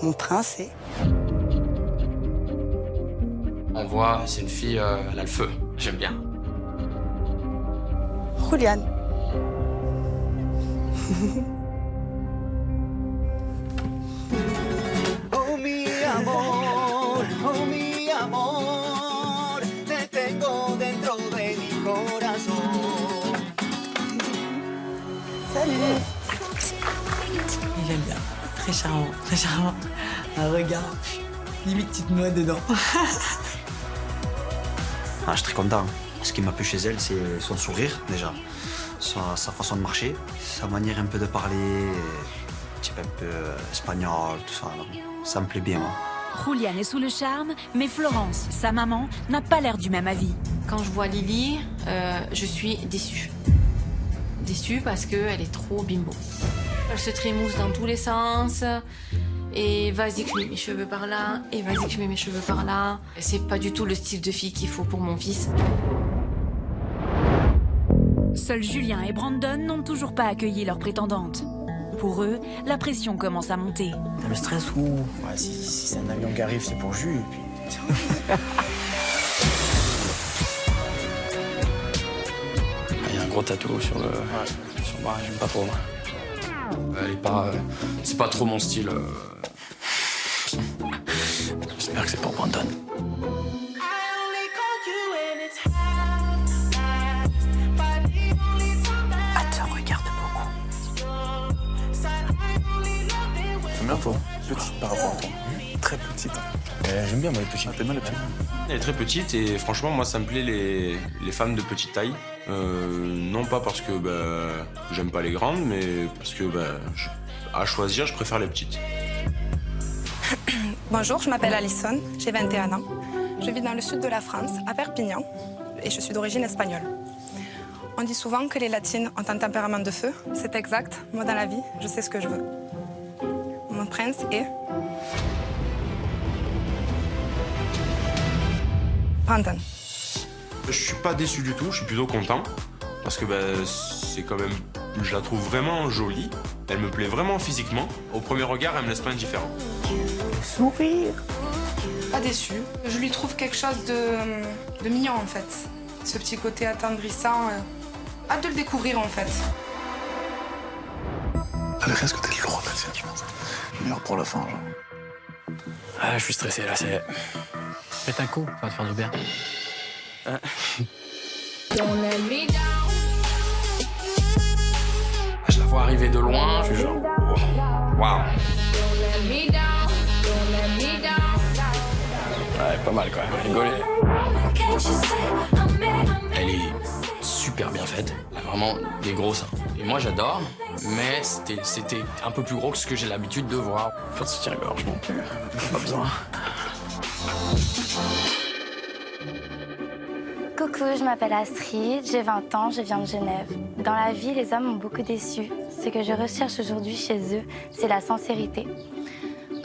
Mon prince est... On voit, c'est une fille, elle a le feu, j'aime bien. Julian. Oh mi amor, oh mi amor, te tengo dentro de mi corazón. Salut. Il aime bien, très charmant, très charmant. Un regard, limite tu te noies dedans. Ah, je suis très content. Ce qui m'a plu chez elle, c'est son sourire, déjà. Sa façon de marcher, sa manière un peu de parler, un petit peu espagnol, tout ça. Ça me plaît bien, moi. Julian est sous le charme, mais Florence, sa maman, n'a pas l'air du même avis. Quand je vois Lily, je suis déçue. Déçue parce qu'elle est trop bimbo. Elle se trémousse dans tous les sens. Et vas-y que je mets mes cheveux par là, et vas-y que je mets mes cheveux par là. C'est pas du tout le style de fille qu'il faut pour mon fils. Seuls Julien et Brandon n'ont toujours pas accueilli leur prétendante. Pour eux, la pression commence à monter. T'as le stress ou... Ouais, si c'est un avion qui arrive, c'est pour Jus, et puis... Il y a un gros tatou sur le bras, j'aime pas trop. Elle est pas... c'est pas trop mon style. J'espère que c'est pour Brandon. Elle te regarde beaucoup. J'aime bien toi, petite par rapport à toi. Très petite. J'aime bien moi les petites. T'aimes bien les petites? Elle est très petite et franchement moi ça me plaît les femmes de petite taille. Non pas parce que j'aime pas les grandes, mais parce que à choisir je préfère les petites. Bonjour, je m'appelle Alison, j'ai 21 ans. Je vis dans le sud de la France, à Perpignan, et je suis d'origine espagnole. On dit souvent que les latines ont un tempérament de feu. C'est exact. Moi, dans la vie, je sais ce que je veux. Mon prince est... Brandon. Je suis pas déçu du tout, je suis plutôt content. Parce que c'est quand même... Je la trouve vraiment jolie. Elle me plaît vraiment physiquement. Au premier regard, elle me laisse pas indifférent. Sourire. Pas déçu. Je lui trouve quelque chose de mignon, en fait. Ce petit côté attendrissant. Hâte de le découvrir, en fait. Elle risque d'être lourde, la sienne, je pense. Meilleur pour la fin, genre. Ah, je suis stressé, là, c'est... Faites un coup, ça va te faire du bien. Je la vois arriver de loin, je suis genre... Waouh. Ouais, pas mal quand même, rigoler. Elle est super bien faite. Elle a vraiment des gros seins. Et moi j'adore, mais c'était un peu plus gros que ce que j'ai l'habitude de voir. Pas de soutien-gorge non plus, pas besoin. Coucou, je m'appelle Astrid, j'ai 20 ans, je viens de Genève. Dans la vie, les hommes m'ont beaucoup déçue. Ce que je recherche aujourd'hui chez eux, c'est la sincérité.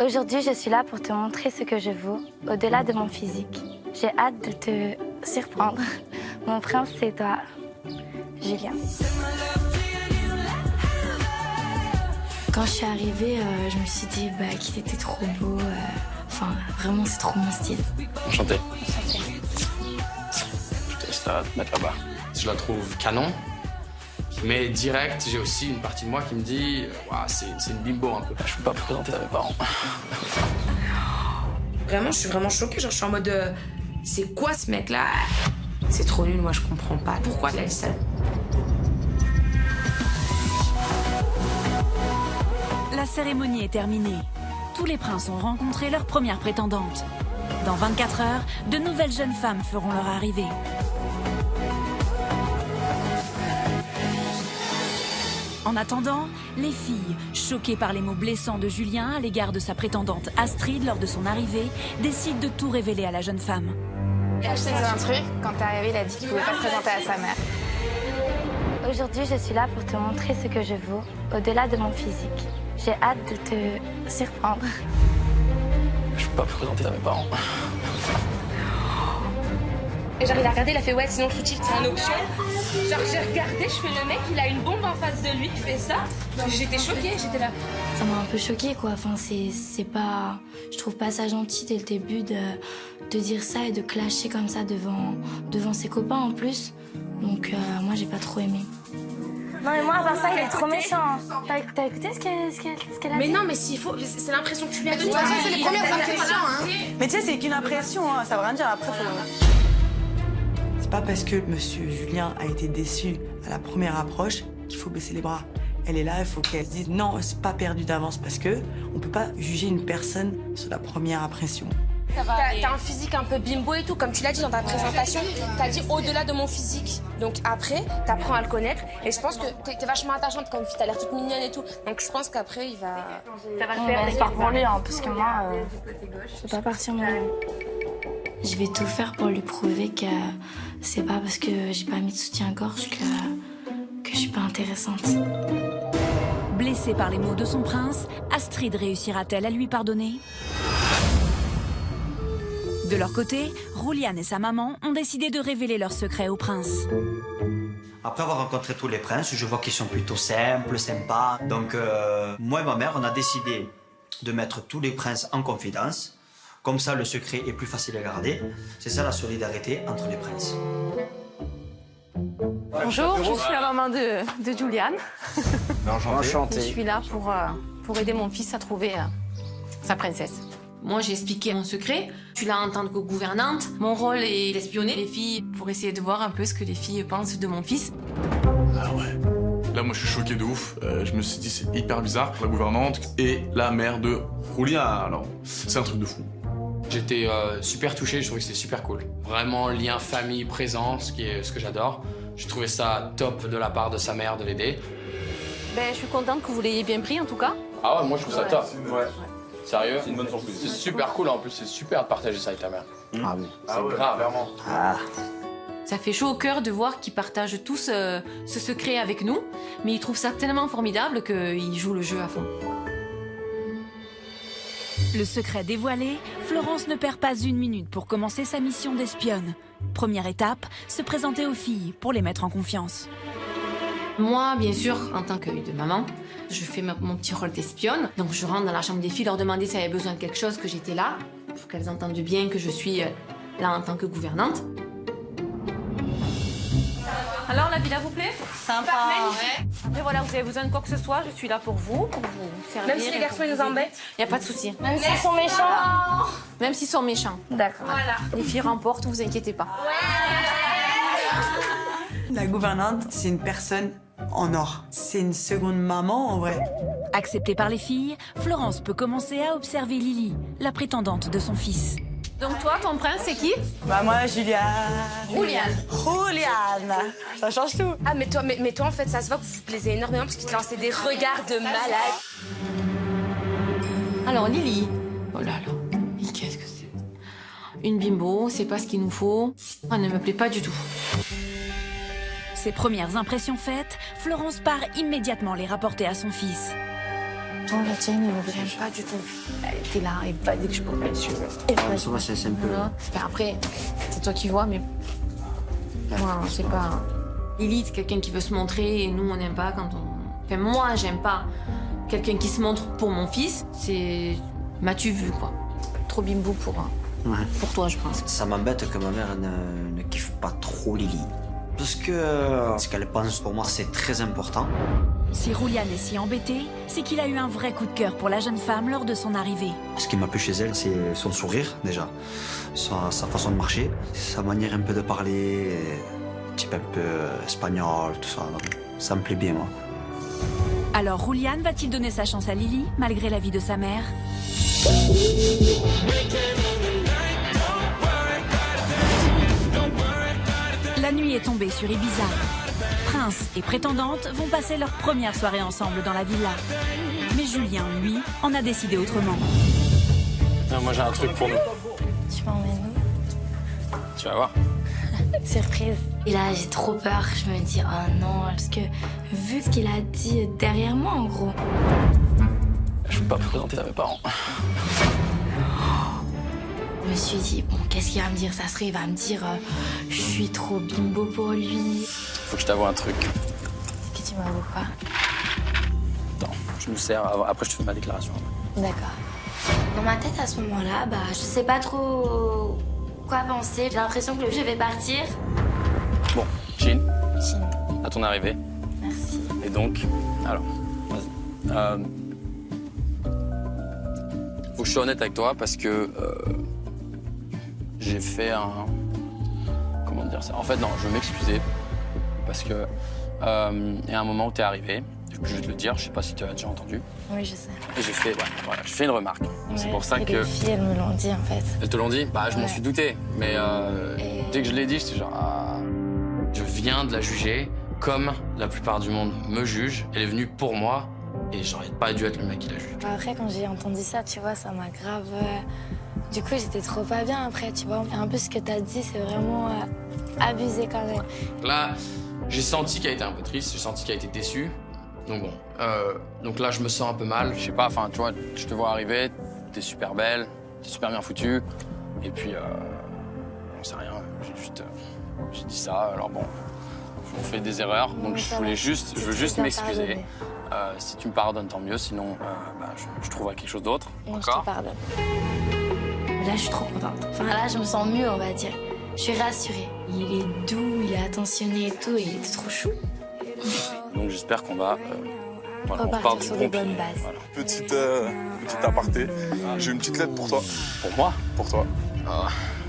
Aujourd'hui, je suis là pour te montrer ce que je vaux, au-delà de mon physique. J'ai hâte de te surprendre. Mon prince, c'est toi, Julien. Quand je suis arrivée, je me suis dit qu'il était trop beau. Enfin, vraiment, c'est trop mon style. Enchanté. Je te laisse te mettre là-bas. Je la trouve canon, mais direct, j'ai aussi une partie de moi qui me dit c'est une bimbo un peu. Je peux pas me présenter à mes parents. Vraiment, je suis vraiment choquée. Genre, je suis en mode c'est quoi ce mec-là? C'est trop nul, moi je comprends pas. Pourquoi il a dit ça? La cérémonie est terminée. Tous les princes ont rencontré leur première prétendante. Dans 24 heures, de nouvelles jeunes femmes feront leur arrivée. En attendant, les filles, choquées par les mots blessants de Julien à l'égard de sa prétendante Astrid lors de son arrivée, décident de tout révéler à la jeune femme. Je te dis un truc, quand t'es arrivé, il a dit qu'il pouvait pas se présenter à sa mère. Aujourd'hui, je suis là pour te montrer ce que je vaux, au-delà de mon physique. J'ai hâte de te surprendre. Je peux pas me présenter à mes parents. Et genre, il a regardé, il a fait ouais, sinon le sous-titre c'est en option. Genre, j'ai regardé, je fais le mec, il a une bombe en face de lui, il fait ça. J'étais choquée, j'étais là. Ça m'a un peu choquée, quoi. Enfin, c'est pas... Je trouve pas ça gentil dès le début de dire ça et de clasher comme ça devant ses copains en plus. Donc, moi, j'ai pas trop aimé. Non, mais moi, à part ça, il est trop méchant. T'as écouté ce qu'elle a dit? Mais non, mais s'il faut, c'est l'impression que tu lui as De dit. toute façon, c'est les premières impressions, hein. Mais tu sais, c'est qu'une impression, hein. Ça veut rien dire. Après, faut... C'est pas parce que Monsieur Julien a été déçu à la première approche qu'il faut baisser les bras. Elle est là, il faut qu'elle se dise non, c'est pas perdu d'avance parce que on peut pas juger une personne sur la première impression. T'as un physique un peu bimbo et tout, comme tu l'as dit dans ta présentation. T'as dit au-delà de mon physique. Donc après, t'apprends à le connaître. Et je pense que t'es vachement attachante comme fille. T'as l'air toute mignonne et tout. Donc je pense qu'après, il va... Ça va le faire. J'espère pour lui, hein, parce que moi, je vais pas partir moi. Je vais tout faire pour lui prouver que c'est pas parce que j'ai pas mis de soutien-gorge que je suis pas intéressante. Blessée par les mots de son prince, Astrid réussira-t-elle à lui pardonner? De leur côté, Rouliane et sa maman ont décidé de révéler leur secret au prince. Après avoir rencontré tous les princes, je vois qu'ils sont plutôt simples, sympas. Donc moi et ma mère, on a décidé de mettre tous les princes en confidence. Comme ça, le secret est plus facile à garder. C'est ça la solidarité entre les princes. Bonjour, je suis la maman de Julian. Enchanté. Je suis là pour aider mon fils à trouver sa princesse. Moi, j'ai expliqué mon secret. Je suis là en tant que gouvernante. Mon rôle est d'espionner les filles pour essayer de voir un peu ce que les filles pensent de mon fils. Ah ouais. Là, moi, je suis choqué de ouf. Je me suis dit, c'est hyper bizarre. La gouvernante et la mère de Rouliane. Alors, c'est un truc de fou. J'étais super touché, je trouvais que c'était super cool. Vraiment, lien famille présent, ce que j'adore. J'ai trouvé ça top de la part de sa mère de l'aider. Ben, je suis contente que vous l'ayez bien pris, en tout cas. Ah ouais, moi je trouve ça top. Ouais. Sérieux? C'est une bonne surprise. C'est super cool en plus, c'est super de partager ça avec ta mère. Ah oui. C'est grave, vraiment. Ah. Ça fait chaud au cœur de voir qu'ils partagent tous ce secret avec nous, mais ils trouvent ça tellement formidable qu'ils jouent le jeu à fond. Le secret dévoilé, Florence ne perd pas une minute pour commencer sa mission d'espionne. Première étape, se présenter aux filles pour les mettre en confiance. Moi, bien sûr, en tant que de maman, je fais mon petit rôle d'espionne. Donc je rentre dans la chambre des filles, leur demander si elles avaient besoin de quelque chose, que j'étais là, pour qu'elles entendent bien que je suis là en tant que gouvernante. Alors, la villa vous plaît? Sympa. Après, voilà, vous avez besoin de quoi que ce soit, je suis là pour vous servir. Même si les garçons, ils nous embêtent? Il n'y a pas de souci. Même s'ils sont méchants? Même s'ils sont méchants. D'accord. Voilà. Les filles remportent, vous inquiétez pas. La gouvernante, c'est une personne en or. C'est une seconde maman, en vrai. Acceptée par les filles, Florence peut commencer à observer Lily, la prétendante de son fils. Donc toi, ton prince, c'est qui? Bah moi, Juliane. Rouliane. Ça change tout. Ah, mais toi, en fait, ça se voit que vous vous plaisez énormément parce qu'il te lançait des regards de malade. Alors, Lily. Oh là là. Qu'est-ce que c'est? Une bimbo, c'est pas ce qu'il nous faut. Elle ne me plaît pas du tout. Ses premières impressions faites, Florence part immédiatement les rapporter à son fils. Toi, la tienne, elle me plaît pas du tout. Elle était là, elle va dire que je peux pas les suivre. Ça va, c'est un peu... Après, c'est toi qui vois, mais... Moi, je sais pas... Lily, c'est quelqu'un qui veut se montrer et nous, on n'aime pas quand on... Enfin, moi, j'aime pas quelqu'un qui se montre pour mon fils. C'est... M'as-tu vu, quoi. Trop bimbo pour toi, je pense. Ça m'embête que ma mère ne kiffe pas trop Lily. Parce que ce qu'elle pense pour moi, c'est très important. Si Rouliane est si embêté, c'est qu'il a eu un vrai coup de cœur pour la jeune femme lors de son arrivée. Ce qui m'a plu chez elle, c'est son sourire, déjà. Sa façon de marcher, sa manière un peu de parler, type un peu espagnol, tout ça. Ça me plaît bien, moi. Alors Rouliane va-t-il donner sa chance à Lily, malgré l'avis de sa mère? La nuit est tombée sur Ibiza. Prince et prétendante vont passer leur première soirée ensemble dans la villa. Mais Julien, lui, en a décidé autrement. Non, moi j'ai un truc pour nous. Tu m'emmènes où? Tu vas voir. Surprise. Et là, j'ai trop peur. Je me dis, oh non, parce que vu ce qu'il a dit derrière moi, en gros. Je peux pas me présenter à mes parents. Je me suis dit, bon, qu'est-ce qu'il va me dire? Ça serait, il va me dire, je suis trop bimbo pour lui. Faut que je t'avoue un truc. Est-ce que tu m'avoues quoi? Attends, je me sers, après je te fais ma déclaration. D'accord. Dans ma tête, à ce moment-là, je sais pas trop quoi penser. J'ai l'impression que je vais partir. Bon, Jean. Jean. À ton arrivée. Merci. Et donc, alors, vas-y. Faut que je sois honnête avec toi parce que j'ai fait un... Comment dire ça? En fait, non, je veux m'excuser parce que il y a un moment où t'es arrivé, je vais te le dire, je sais pas si tu as déjà entendu. Oui, je sais. Et j'ai fait, voilà, j'ai fait une remarque. C'est pour ça et que... les filles, elles me l'ont dit, en fait. Elles te l'ont dit? Je m'en suis douté. Mais dès que je l'ai dit, j'étais genre... je viens de la juger comme la plupart du monde me juge. Elle est venue pour moi et j'aurais pas dû être le mec qui la juge. Après, quand j'ai entendu ça, tu vois, ça m'a grave... Du coup, j'étais trop pas bien après, tu vois. Et un peu ce que t'as dit, c'est vraiment abusé quand même. Là, j'ai senti qu'elle était un peu triste, j'ai senti qu'elle était déçue. Donc bon, donc là, je me sens un peu mal. Je sais pas, enfin, tu vois, je te vois arriver, t'es super belle, t'es super bien foutue. Et puis, j'en sais rien, j'ai dit ça, alors bon, on fait des erreurs. Donc je veux juste m'excuser. Si tu me pardonnes, tant mieux, sinon, je trouverai quelque chose d'autre. Moi, je te pardonne. Là, je suis trop contente. Enfin, là, je me sens mieux, on va dire. Je suis rassurée. Il est doux, il est attentionné et tout, et il était trop chou. Donc j'espère qu'on va on part sur des bonnes bases. Voilà. Petit aparté, j'ai une petite lettre pour toi. Pour moi? Pour toi.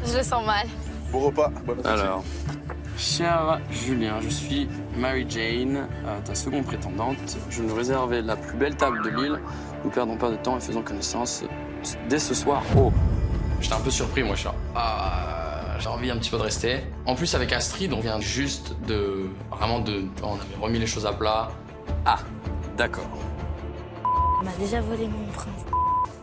Je le sens mal. Bon repas, bon appétit. Alors, cher Julien, je suis Mary Jane, ta seconde prétendante. Je nous réservais la plus belle table de l'île. Nous perdons pas de temps et faisons connaissance dès ce soir. Oh, j'étais un peu surpris, moi, je suis j'ai envie un petit peu de rester. En plus, avec Astrid, on vient juste de... Vraiment de... On avait remis les choses à plat. Ah, d'accord. On m'a déjà volé mon prince.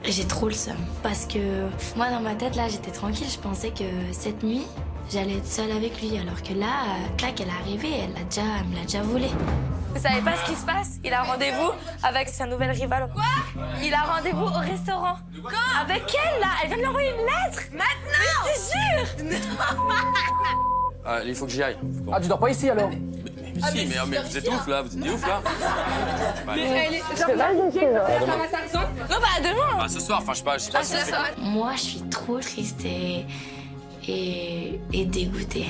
J'ai trop le seum. Parce que moi, dans ma tête, là, j'étais tranquille. Je pensais que cette nuit, j'allais être seule avec lui. Alors que là, clac, elle est arrivée, elle me l'a déjà volé. Vous savez pas ce qui se passe? Il a rendez-vous avec sa nouvelle rivale. Quoi? Il a rendez-vous au restaurant. Quand? Avec elle, là? Elle vient de lui envoyer une lettre. Maintenant? Mais je te jure. Il faut que j'y aille. Ah, tu dors pas ici, alors? Mais si, mais vous êtes ouf, là. Vous êtes des ouf, là. Mais elle est... Non, demain. Ce soir, enfin, je sais pas. Moi, je suis trop triste et dégoûtée.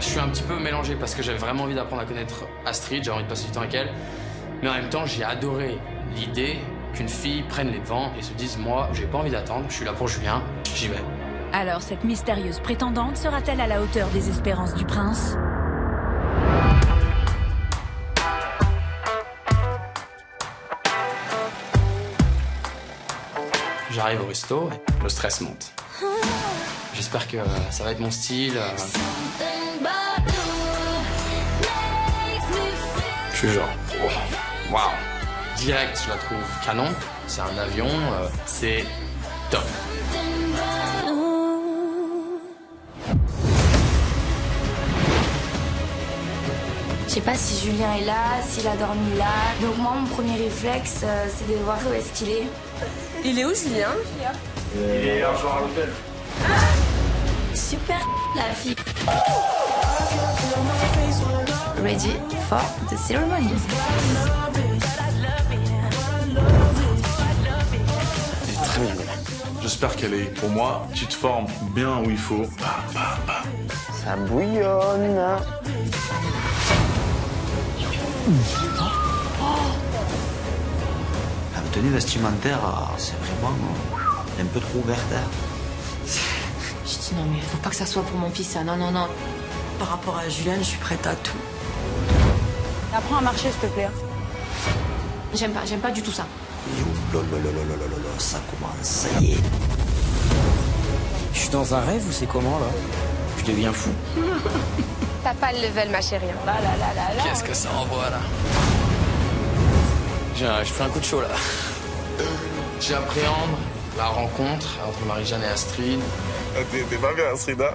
Je suis un petit peu mélangé parce que j'avais vraiment envie d'apprendre à connaître Astrid, j'avais envie de passer du temps avec elle. Mais en même temps, j'ai adoré l'idée qu'une fille prenne les devants et se dise « Moi, j'ai pas envie d'attendre, je suis là pour Julien, j'y vais ». Alors, cette mystérieuse prétendante sera-t-elle à la hauteur des espérances du prince? J'arrive au resto, le stress monte. J'espère que ça va être mon style. Je suis genre, waouh. Direct, je la trouve canon. C'est un avion, c'est top. Je sais pas si Julien est là, s'il a dormi là. Donc moi, mon premier réflexe, c'est de voir où est-ce qu'il est. Il est où, Julien? Il est un soir à l'hôtel. Super la fille. Ready for the ceremony. Elle est très bien. J'espère qu'elle est, pour moi, petite forme bien où il faut. Ça bouillonne. La tenue vestimentaire, c'est vraiment un peu trop ouverte. Je dis non mais faut pas que ça soit pour mon fils ça, non. Par rapport à Julien, je suis prête à tout. Apprends à marcher, s'il te plaît. J'aime pas du tout ça. Ça commence, ça y est. Je suis dans un rêve ou c'est comment là? Je deviens fou. T'as pas le level, ma chérie. Là. Qu'est-ce que ça envoie là? Je fais un coup de chaud là. J'appréhende la rencontre entre Marie-Jeanne et Astrid. T'es pas bien, Astrid, hein?